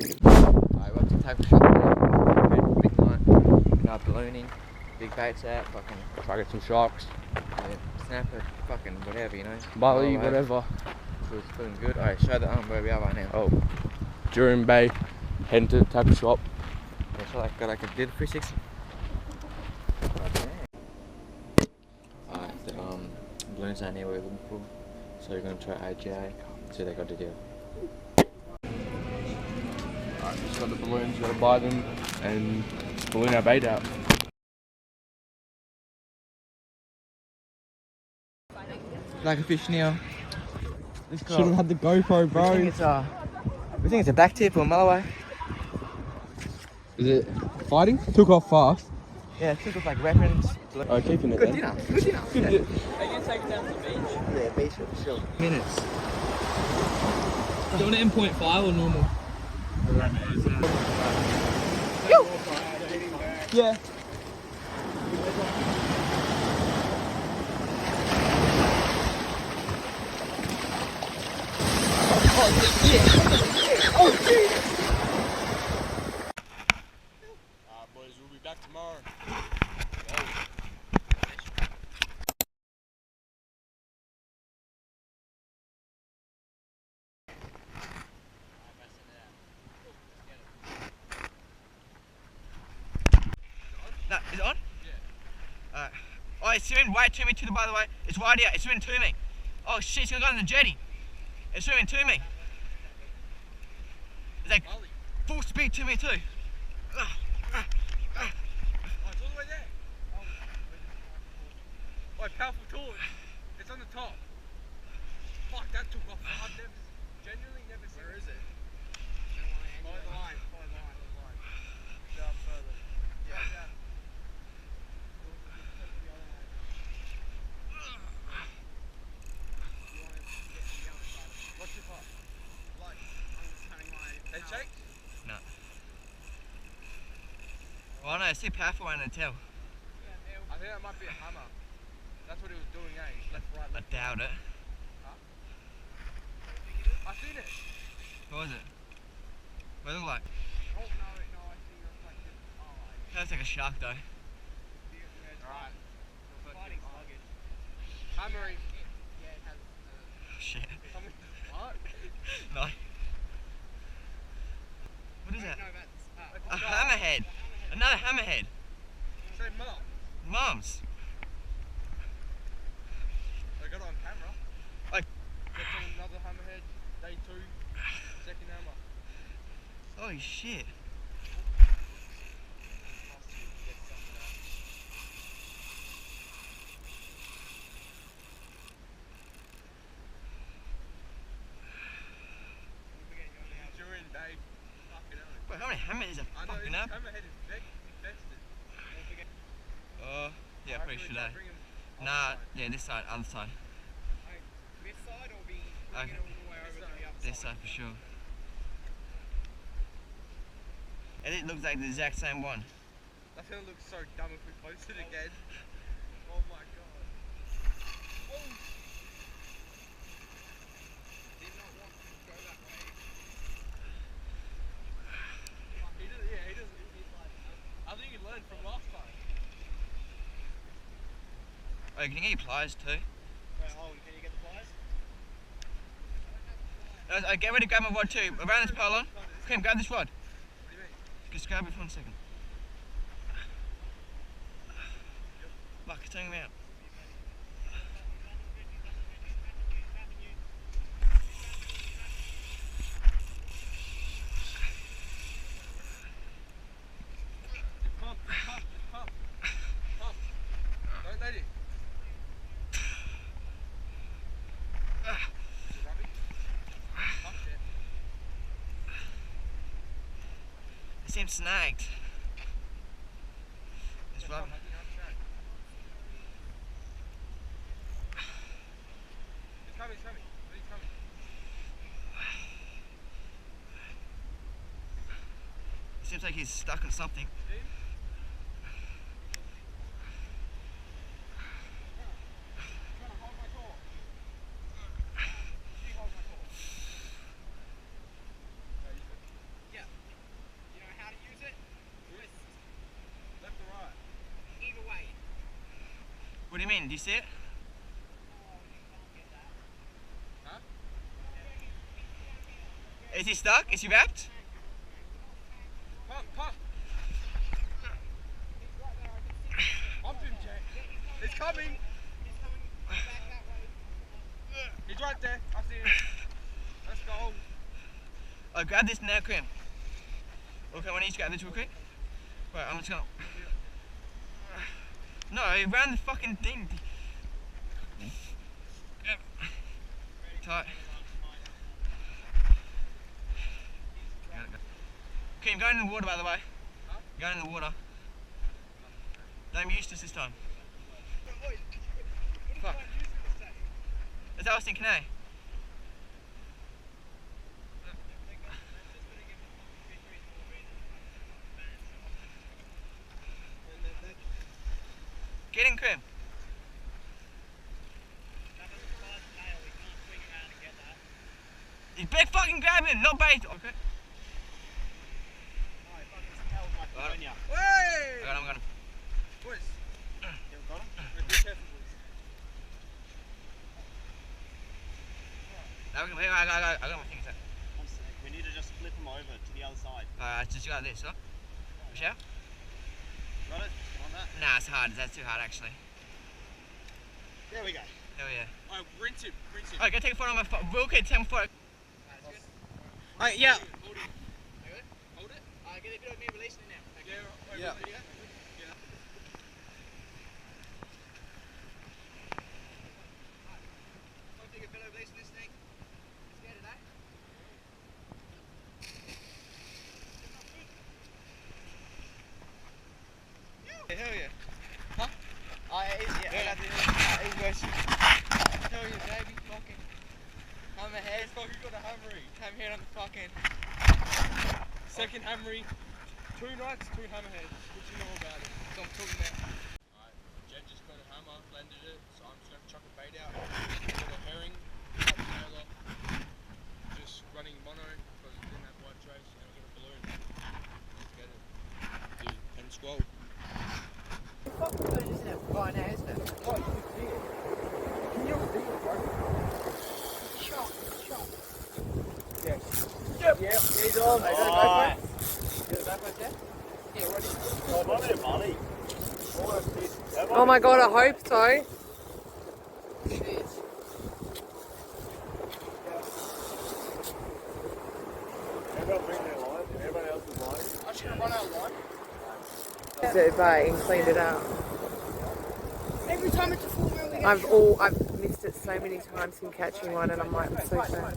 I went to tackle shop now. Big night. Ballooning. Big baits out. Fucking try to get some sharks. Yeah, snapper. Fucking whatever, you know. Bali, whatever. So it's feeling good. Alright, show the where we are right now. Oh, Jurien Bay, heading to the tackle shop. Yeah, so got like a good 360. Alright, the balloons aren't here we're looking for. So we're gonna try IGI. See what they got to do. Alright, just got the balloons, gotta buy them and balloon our bait out. Like a fish now. Should have had the GoPro, bro. We think it's a back tip or a mulloway. Is it fighting? Took off fast. Yeah, it took off like weapons. Oh, keeping it Good then. dinner. Good dinner. Good Yeah. dinner. Are you going to take it down to the beach? Yeah, beach for sure. Minutes. Do you want it M.5 or normal? Yeah. Boys, we'll be back tomorrow. No, is it on? Yeah. Alright. Oh, it's swimming right to me, by the way. It's right here. It's swimming to me. Oh shit, it's gonna go in the jetty. It's swimming to me. It's like full speed to me too. Oh, it's all the way there. Oh, powerful torch. It's on the top. Fuck, that took off. I've genuinely never seen. Where is it? Follow the line. Down further. Yeah. What's your part? Like, head shake? No. Well, no, it's too powerful one to tell. I think that might be a hammer. That's what he was doing, eh? Left, right, I left. doubt it. Huh? I seen it. What was it? What did it look like? Oh, no, I see your reflection. Oh, That looks like a shark though. alright. Fighting sluggish. Hammering. Yeah, it has. Shit. What? No. What is that? No, that's. A hammerhead. Another hammerhead. Say mum. Mums. I got it on camera. Like. Get another hammerhead. Day 2. Second hammer. Holy shit. Jurien Bay. Fucking hell. Wait, how many hammerheads are I know, fucking this up? hammerhead is infested. Yeah, pretty sure they. Bring him Nah, yeah, this side, other side. this side or be Okay. all the way over to the other This side for sure. And it looks like the exact same one. That's gonna look so dumb if we post it again. Oh my god. Oh! Did not want to go that way. He doesn't, yeah, he doesn't. He's like, I think he learned from last time. Oh, can you get your pliers too? Wait, hold on, can you get the pliers? Get ready to grab my rod too. Around this pole on. Kim, grab this rod. What do you mean? Just grab it for 1 second. Fuck, it's taking me out. Pump. Don't let it. It seems snagged. It's rubbing. It's coming. He's coming. It seems like he's stuck on something. See him? Trying to hold my claw. She holds my claw. Yeah. What do you mean? Do you see it? Huh? Is he stuck? Is he wrapped? Pump, pump. Pump him, Jack. He's coming. He's right there. I see him. Let's go. Oh, grab this now, Krim. Okay, I need to grab this real quick. Right, I'm just gonna. No, around the fucking thing. Grab. Tight. Krim, go in the water, by the way. Huh? Go in the water. Don't be useless this time. Fuck. That's what I was thinking, eh? Get in, Krim. You better fucking grab him, not bait. Okay. Hey! I got him. Boys. Got him. Be careful, boys. I got my things out. We need to just flip them over to the other side. Just got this, huh? Michelle? Got it? On that? Nah, it's hard. That's too hard, actually. There we go. Hell yeah. Alright, rinse him. Alright, go take a photo of my phone. Will, okay, take a photo. Alright, yeah. Hold it. Get a bit of me releasing it now. Yeah. I'll take a bit of releasing this thing. Scared of that? Hell yeah. Huh? Yeah. He's worship. Hell yeah, baby. Fucking. Hammer head. Fucking got a hammery. Hammer head on the fucking. Second hammery. 2 nights, 2 hammerheads. What you know about it? That's what I'm talking about. Alright, Jen just got a hammer, landed it, so I'm just gonna chuck a bait out. Got a herring, got a tailor. Just running mono because it didn't have white trace, and we got a balloon. Let's get it. Dude, and squall. Right now, isn't it? Oh, you can see it. Can you see it, bro? Shot. Yes. Yep. He's on. Hey, go for it. Get it back like that? Yeah, ready? Oh my god, I hope so. Cheers. I should have run out of line. Jetty Bay and cleaned it out. Every time it's a full moon, we get I've missed it so many times in catching one, and I'm like, I'm so sad.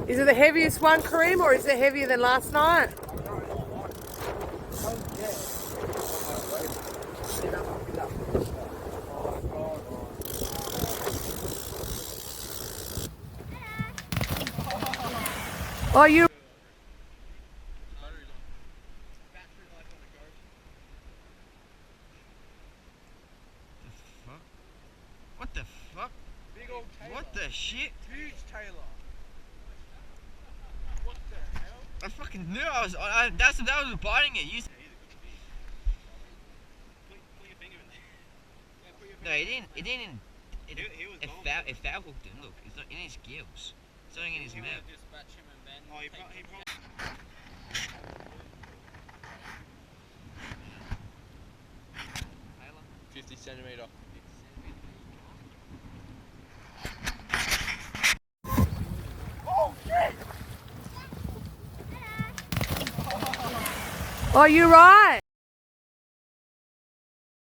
Is it the heaviest one, Kareem, or is it heavier than last night? Oh, you. What the fuck? Big old tailor. What the shit? Huge tailor. What the hell? I fucking knew I was. That was biting it. You. Put your finger in there. No, it didn't. It didn't. He was gone. It foul hooked him. Look, it's not in his gills. It's not in his mouth. Dispatch him and then. Oh, he probably. 50 centimetre. Oh, you right.